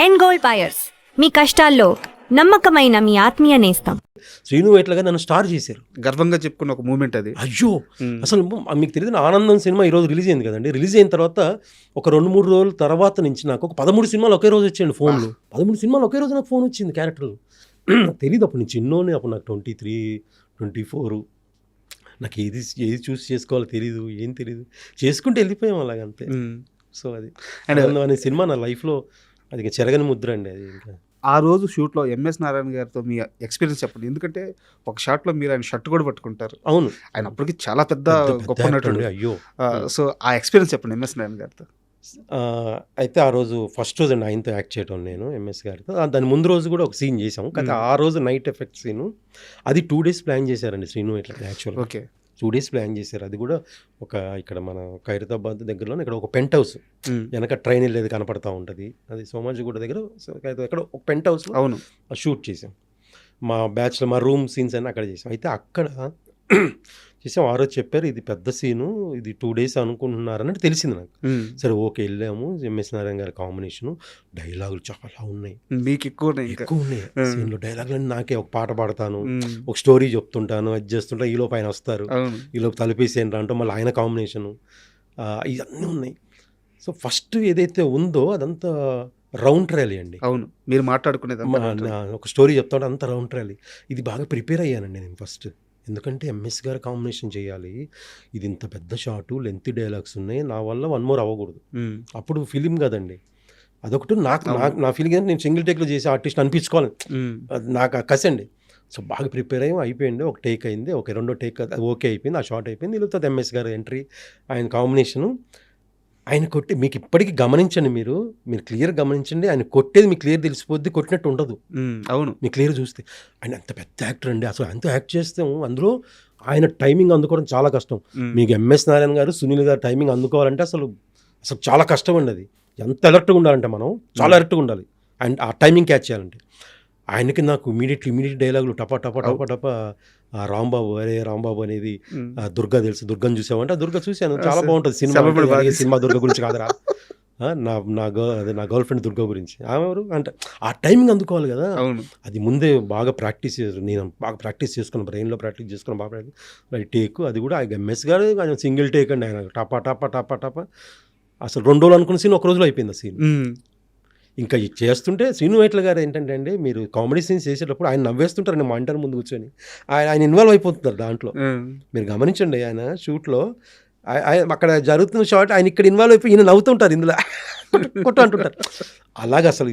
And gold buyers, మీ కష్టాల్లో నమ్మకమైన మీ ఆత్మీయ నేస్తం. శ్రీను వైట్లగా నన్ను స్టార్ చేశారు. గర్వంగా చెప్పుకున్న ఒక మూమెంట్ అది. అయ్యో అసలు మీకు తెలియదు, ఆనందం సినిమా ఈరోజు రిలీజ్ అయింది కదండి. రిలీజ్ అయిన తర్వాత ఒక 2-3 రోజుల తర్వాత నుంచి నాకు ఒక 13 సినిమాలు ఒకే రోజు వచ్చాయండి ఫోన్లు. 13 సినిమాలు ఒకే రోజు నాకు ఫోన్ వచ్చింది క్యారెక్టర్లు. నాకు తెలియదు అప్పుడు నేను చిన్నోని, అప్పుడు నాకు 23, 24. నాకు ఏది చూస్ చేసుకోవాలో తెలీదు, ఏం తెలీదు, చేసుకుంటే వెళ్ళిపోయాం అలాగంతే. సో అది అండ్ అనే సినిమా నా లైఫ్లో అది చెరగని ముద్ర అండి. అది ఇంకా ఆ రోజు షూట్లో ఎంఎస్ నారాయణ గారితో మీ ఎక్స్పీరియన్స్ చెప్పండి. ఎందుకంటే ఒక షాట్లో మీరు ఆయన షర్ట్ కూడా పట్టుకుంటారు. అవును, ఆయన అప్పటికి చాలా పెద్ద గొప్ప నటుడు. అయ్యో. సో ఆ ఎక్స్పీరియన్స్ చెప్పండి ఎంఎస్ నారాయణ గారితో. అయితే ఆ రోజు ఫస్ట్ రోజు అండి ఆయనతో యాక్ట్ చేయడం నేను ఎంఎస్ గారితో. దాని ముందు రోజు కూడా ఒక సీన్ చేసాము, కానీ ఆ రోజు నైట్ ఎఫెక్ట్ సీను అది 2 days ప్లాన్ చేశారండి శ్రీను ఇట్లా. యాక్చువల్ ఓకే 2 days ప్లాన్ చేశారు. అది కూడా ఒక ఇక్కడ మన ఖైరతాబాద్ దగ్గరలో ఇక్కడ ఒక పెంట్ హౌస్, వెనక ట్రైన్ వెళ్ళేది కనపడతా ఉంటుంది, అది సోమాజిగూడ దగ్గర ఎక్కడ ఒక పెంట్ హౌస్లో అవును షూట్ చేసాం. మా బ్యాచ్లో మా రూమ్ సీన్స్ అన్నీ అక్కడ చేసాం. అయితే అక్కడ చేసాం. ఆ రోజు చెప్పారు ఇది పెద్ద సీను, ఇది 2 days అనుకుంటున్నారన్నట్టు తెలిసింది నాకు. సరే ఓకే వెళ్ళాము. ఎంఎస్ నారాయణ గారి కాంబినేషను, డైలాగులు చాలా ఉన్నాయి, మీకు ఎక్కువ ఉన్నాయి సీన్లో. డైలాగులు నాకే ఒక పాట పాడతాను, ఒక స్టోరీ చెప్తుంటాను, అది చేస్తుంటా, ఈలోపు ఆయన వస్తారు, ఈలోపు తలిపేసేయండి అంటూ మళ్ళీ ఆయన కాంబినేషను, ఇవన్నీ ఉన్నాయి. సో ఫస్ట్ ఏదైతే ఉందో అదంతా రౌండ్ ట్రాలీ అండి. అవును, మీరు మాట్లాడుకునేది ఒక స్టోరీ చెప్తా ఉంటే అంత రౌండ్ ట్రాలీ. ఇది బాగా ప్రిపేర్ అయ్యానండి నేను ఫస్ట్, ఎందుకంటే ఎంఎస్ గారు కాంబినేషన్ చేయాలి, ఇది ఇంత పెద్ద షాటు, లెంత్ డైలాగ్స్ ఉన్నాయి, నా వల్ల 1 more అవ్వకూడదు. అప్పుడు ఫిలిం కదండి, అదొకటి నా ఫీలింగ్ అంటే నేను సింగిల్ టేక్లో చేసే ఆర్టిస్ట్ అనిపించుకోవాలి, నాకు కసి అండి. సో బాగా ప్రిపేర్ అయ్యి అయిపోయింది. ఒక టేక్ అయింది, ఒక 2వ టేక్ ఓకే అయిపోయింది, ఆ షాట్ అయిపోయింది. లేకపోతే ఎంఎస్ గారు ఎంట్రీ, ఆయన కాంబినేషను, ఆయన కొట్టి మీకు ఇప్పటికీ గమనించండి, మీరు క్లియర్ గమనించండి, ఆయన కొట్టేది మీకు క్లియర్ తెలిసిపోద్ది, కొట్టినట్టు ఉండదు. అవును, మీకు క్లియర్ చూస్తే ఆయన అంత పెద్ద యాక్టర్ అండి. అసలు ఆయనతో యాక్ట్ చేస్తాము, అందులో ఆయన టైమింగ్ అందుకోవడం చాలా కష్టం. మీకు ఎంఎస్ నారాయణ గారు, సునీల్ గారు టైమింగ్ అందుకోవాలంటే అసలు చాలా కష్టం అండి. అది ఎంత అలర్ట్గా ఉండాలంటే మనం చాలా అలర్ట్గా ఉండాలి, అండ్ ఆ టైమింగ్ క్యాచ్ చేయాలంటే. ఆయనకి నాకు ఇమీడియట్ డైలాగులు టపా టపా టపా టపా, రాంబాబు, అరే రాంబాబు అనేది దుర్గా తెలుసు, దుర్గని చూసామంటే దుర్గా చూశాను, చాలా బాగుంటుంది సినిమా దుర్గ గురించి కాదరా, నా గర్ల్ ఫ్రెండ్ దుర్గా గురించి. ఆమె ఎవరు అంటే ఆ టైమింగ్ అందుకోవాలి కదా. అది ముందే బాగా ప్రాక్టీస్ చేశారు, నేను బాగా ప్రాక్టీస్ చేసుకున్నాను, బ్రెయిన్లో ప్రాక్టీస్ చేసుకున్నాను బాగా ప్రాక్టీస్. టేక్ అది కూడా ఎంఎస్ గారు ఆయన సింగిల్ టేక్ అండి, ఆయన టపా టపా టపా టపా. అసలు 2 రోజులు అనుకున్న సీన్ 1 రోజులో అయిపోయింది ఆ సీన్. ఇంకా చేస్తుంటే శ్రీను వైట్ల గారు ఏంటంటే అండి, మీరు కామెడీ సీన్స్ చేసేటప్పుడు ఆయన నవ్వేస్తుంటారు, నేను మానిటర్ ముందు కూర్చొని, ఆయన ఇన్వాల్వ్ అయిపోతున్నారు దాంట్లో. మీరు గమనించండి, ఆయన షూట్లో అక్కడ జరుగుతున్న షాట్ ఆయన ఇక్కడ ఇన్వాల్వ్ అయిపోయి ఈయన నవ్వుతుంటారు, ఇందులో కొట్టు అంటుంటారు. అలాగే అసలు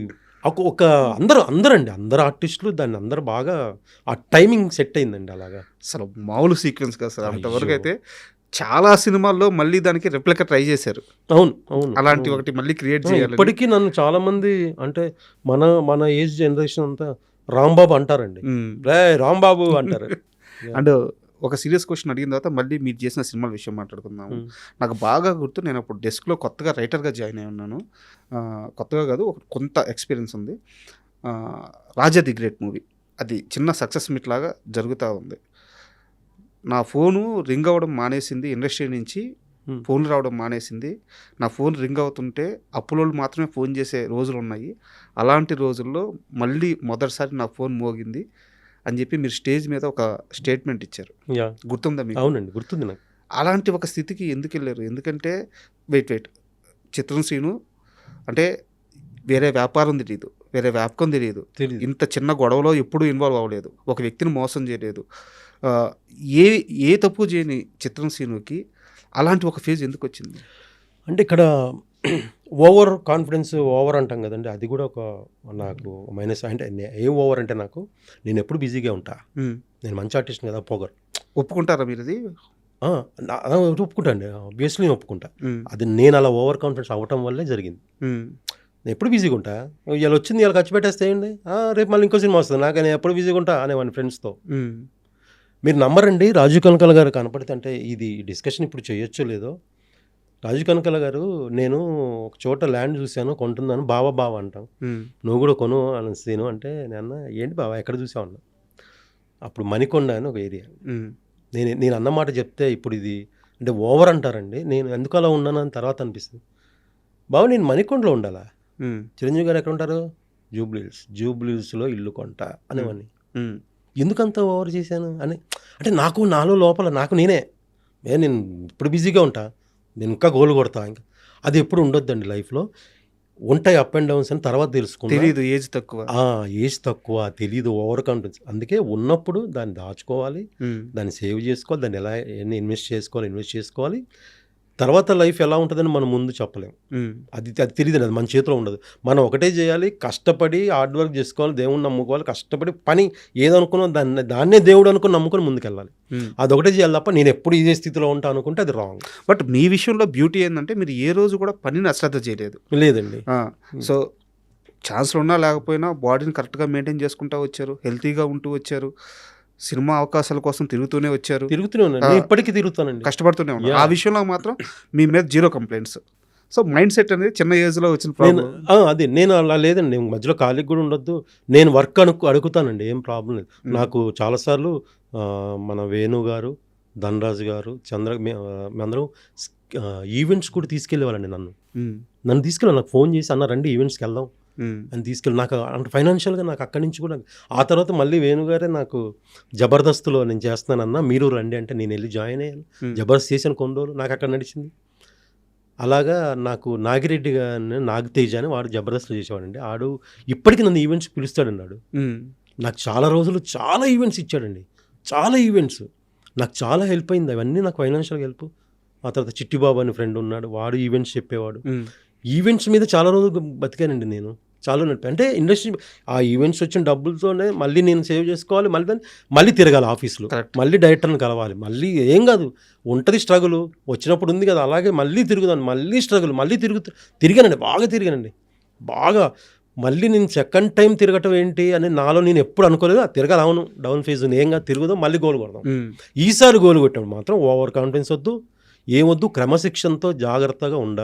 ఒక అందరు ఆర్టిస్టులు దాన్ని అందరూ బాగా ఆ టైమింగ్ సెట్ అయిందండి. అలాగా అసలు మామూలు సీక్వెన్స్ కదా సార్. అంతవరకు అయితే చాలా సినిమాల్లో మళ్ళీ దానికి రెప్లికా ట్రై చేశారు. అవును అలాంటి ఒకటి మళ్ళీ క్రియేట్ చేయాలి. ఇప్పటికీ నన్ను చాలా మంది అంటే మన ఏజ్ జనరేషన్ అంతా రాంబాబు అంటారండి, రాంబాబు అంటారు. అండ్ ఒక సీరియస్ క్వశ్చన్ అడిగిన తర్వాత మళ్ళీ మీరు చేసిన సినిమాల విషయం మాట్లాడుకుందాము. నాకు బాగా గుర్తు, నేను అప్పుడు డెస్క్లో కొత్తగా రైటర్గా జాయిన్ అయి ఉన్నాను. కొత్తగా కాదు, ఒక కొంత ఎక్స్పీరియన్స్ ఉంది. రాజా ది గ్రేట్ మూవీ, అది చిన్న సక్సెస్ మీట్ లాగా జరుగుతూ ఉంది. నా ఫోను రింగ్ అవ్వడం మానేసింది, ఇండస్ట్రీ నుంచి ఫోన్లు రావడం మానేసింది. నా ఫోన్ రింగ్ అవుతుంటే అప్పులోళ్ళు మాత్రమే ఫోన్ చేసే రోజులు ఉన్నాయి. అలాంటి రోజుల్లో మళ్ళీ మొదటిసారి నా ఫోన్ మోగింది అని చెప్పి మీరు స్టేజ్ మీద ఒక స్టేట్మెంట్ ఇచ్చారు, గుర్తుందా మీకు? అవునండి, గుర్తుంది నాకు. అలాంటి ఒక స్థితికి ఎందుకు వెళ్ళారు? ఎందుకంటే వెయిట్ చిత్రం శ్రీను అంటే వేరే వ్యాపారం తెలియదు, వేరే వ్యాపకం తెలియదు, ఇంత చిన్న గొడవలో ఎప్పుడూ ఇన్వాల్వ్ అవ్వలేదు, ఒక వ్యక్తిని మోసం చేయలేదు, ఏ తప్పు చేయని చిత్రం శ్రీనుకి అలాంటి ఒక ఫేజ్ ఎందుకు వచ్చింది? అంటే ఇక్కడ ఓవర్ కాన్ఫిడెన్స్, ఓవర్ అంటాం కదండి, అది కూడా ఒక నాకు మైనస్. అంటే ఏం ఓవర్ అంటే నేను ఎప్పుడు బిజీగా ఉంటా, నేను మంచి ఆర్టిస్ట్ కదా, పొగరు. ఒప్పుకుంటారా మీరు? అది ఒప్పుకుంటా అండి, ఆబ్వియస్లీ నేను ఒప్పుకుంటా. అది నేను అలా ఓవర్ కాన్ఫిడెన్స్ అవ్వటం వల్లే జరిగింది. నేను ఎప్పుడు బిజీగా ఉంటా, ఇలా వచ్చింది ఇలా ఖర్చు పెట్టేస్తేయండి, రేపు మళ్ళీ ఇంకో సినిమా వస్తుంది, నాకు నేను ఎప్పుడు బిజీగా ఉంటా అనేవాడిని ఫ్రెండ్స్తో. మీరు నమ్మరండి, రాజు కనకాల గారు కనపడితే, అంటే ఇది డిస్కషన్ ఇప్పుడు చేయొచ్చో లేదో, రాజు కనకాల గారు, నేను ఒక చోట ల్యాండ్ చూశాను, కొంటున్నాను, బావ అంటాం, నువ్వు కూడా కొను అనేసి అంటే నేను ఏంటి బావ ఎక్కడ చూసావు అన్నా. అప్పుడు మణికొండ అని ఒక ఏరియా, నేను అన్నమాట చెప్తే ఇప్పుడు ఇది అంటే ఓవర్ అంటారండి, నేను ఎందుకు అలా ఉన్నాను అని తర్వాత అనిపిస్తుంది. బావ నేను మణికొండలో ఉండాలా, చిరంజీవి గారు ఎక్కడ ఉంటారు, జూబ్లీహిల్స్లో ఇల్లు కొంట అనేవాడిని. ఉమ్, ఎందుకంత ఓవర్ చేశాను అని అంటే నాలో లోపల నేను ఇప్పుడు బిజీగా ఉంటా, నేను ఇంకా గోల్ కొడతా, ఇంకా అది ఎప్పుడు ఉండొద్దండి లైఫ్లో. ఉంటాయి అప్ అండ్ డౌన్స్ అని తర్వాత తెలుసుకుంటా. తెలీదు, ఏజ్ తక్కువ. ఏజ్ తక్కువ, తెలీదు, ఓవర్ కాన్ఫిడెన్స్. అందుకే ఉన్నప్పుడు దాన్ని దాచుకోవాలి, ఉమ్, దాన్ని సేవ్ చేసుకోవాలి, దాన్ని ఎలా ఎన్ని ఇన్వెస్ట్ చేసుకోవాలి. తర్వాత లైఫ్ ఎలా ఉంటుందని మనం ముందు చెప్పలేం. ఉమ్, అది తెలియదు, అది మన చేతిలో ఉండదు. మనం ఒకటే చేయాలి, కష్టపడి హార్డ్ వర్క్ చేసుకోవాలి, దేవుడిని నమ్ముకోవాలి, కష్టపడి పని ఏదనుకున్నా దాన్నే దేవుడు అనుకుని నమ్ముకొని ముందుకెళ్ళాలి. ఉమ్. అదొకటే చేయాలి తప్ప నేను ఎప్పుడు ఇదే స్థితిలో ఉంటా అనుకుంటే అది రాంగ్. బట్ మీ విషయంలో బ్యూటీ ఏంటంటే మీరు ఏ రోజు కూడా పనిని అశ్రద్ధ చేయలేదు. లేదండి. సో ఛాన్స్లు ఉన్నా లేకపోయినా బాడీని కరెక్ట్గా మెయింటైన్ చేసుకుంటూ వచ్చారు, హెల్తీగా ఉంటూ వచ్చారు, సినిమా అవకాశాల కోసం తిరుగుతూనే వచ్చారు, తిరుగుతూనే ఉన్నాను, నేను ఇప్పటికీ తిరుగుతానండి, కష్టపడుతూనే ఉన్నారు. ఆ విషయంలో మాత్రం మీ మీద 0 కంప్లైంట్స్. సో మైండ్ సెట్ అనేది చిన్న ఏజ్లో వచ్చిన ప్రాబ్లం. నేను అలా లేదండి, నేను మధ్యలో ఖాళీకి కూడా ఉండొద్దు, నేను వర్క్ అడుగుతానండి, ఏం ప్రాబ్లం లేదు. నాకు చాలాసార్లు మన వేణు గారు, ధనరాజు గారు, మేమందరం ఈవెంట్స్ కూడా తీసుకెళ్ళేవాళ్ళండి. నన్ను తీసుకెళ్ళి నాకు ఫోన్ చేసి అన్న రండి ఈవెంట్స్కి వెళ్దాం అని తీసుకెళ్ళి, నాకు అంటే ఫైనాన్షియల్గా నాకు అక్కడి నుంచి కూడా. ఆ తర్వాత మళ్ళీ వేణుగారే నాకు జబర్దస్త్లో నేను చేస్తున్నానన్నా మీరు రండి అంటే నేను వెళ్ళి జాయిన్ అయ్యాను. జబర్దస్త్ చేశాను కొన్ని రోజులు, నాకు అక్కడ నడిచింది. అలాగా నాకు నాగిరెడ్డి గారిని, నాగతేజ అని వాడు జబర్దస్త్లో చేసేవాడండి. ఆడు ఇప్పటికీ నన్ను ఈవెంట్స్ పిలుస్తాడన్నాడు. నాకు చాలా రోజులు చాలా ఈవెంట్స్ ఇచ్చాడండి, చాలా ఈవెంట్స్. నాకు చాలా హెల్ప్ అయింది, అవన్నీ నాకు ఫైనాన్షియల్గా హెల్ప్. ఆ తర్వాత చిట్టిబాబు అని ఫ్రెండ్ ఉన్నాడు, వాడు ఈవెంట్స్ చెప్పేవాడు. ఈవెంట్స్ మీద చాలా రోజులు బతికానండి నేను, చాలా నడిపి. అంటే ఇండస్ట్రీ ఆ ఈవెంట్స్ వచ్చిన డబ్బులతోనే మళ్ళీ నేను సేవ్ చేసుకోవాలి, మళ్ళీ తిరగాలి ఆఫీస్లో, మళ్ళీ డైరెక్టర్ని కలవాలి, మళ్ళీ ఏం కాదు ఉంటుంది స్ట్రగుల్, వచ్చినప్పుడు ఉంది కదా అలాగే మళ్ళీ తిరుగుదాను, మళ్ళీ స్ట్రగుల్, మళ్ళీ తిరిగానండి, బాగా తిరిగానండి, బాగా. మళ్ళీ నేను సెకండ్ టైం తిరగటం ఏంటి అని నాలో నేను ఎప్పుడు అనుకోలేదు. తిరగాలి, అవును డౌన్ ఫేజ్ ఉంది, ఏం కాదు తిరుగుదాం, మళ్ళీ గోల్ కొడదాం. ఈసారి గోల్ కొట్టాడు మాత్రం ఓవర్ కాన్ఫిడెన్స్ వద్దు, ఏమొద్దు, క్రమశిక్షణతో జాగ్రత్తగా ఉండాలి.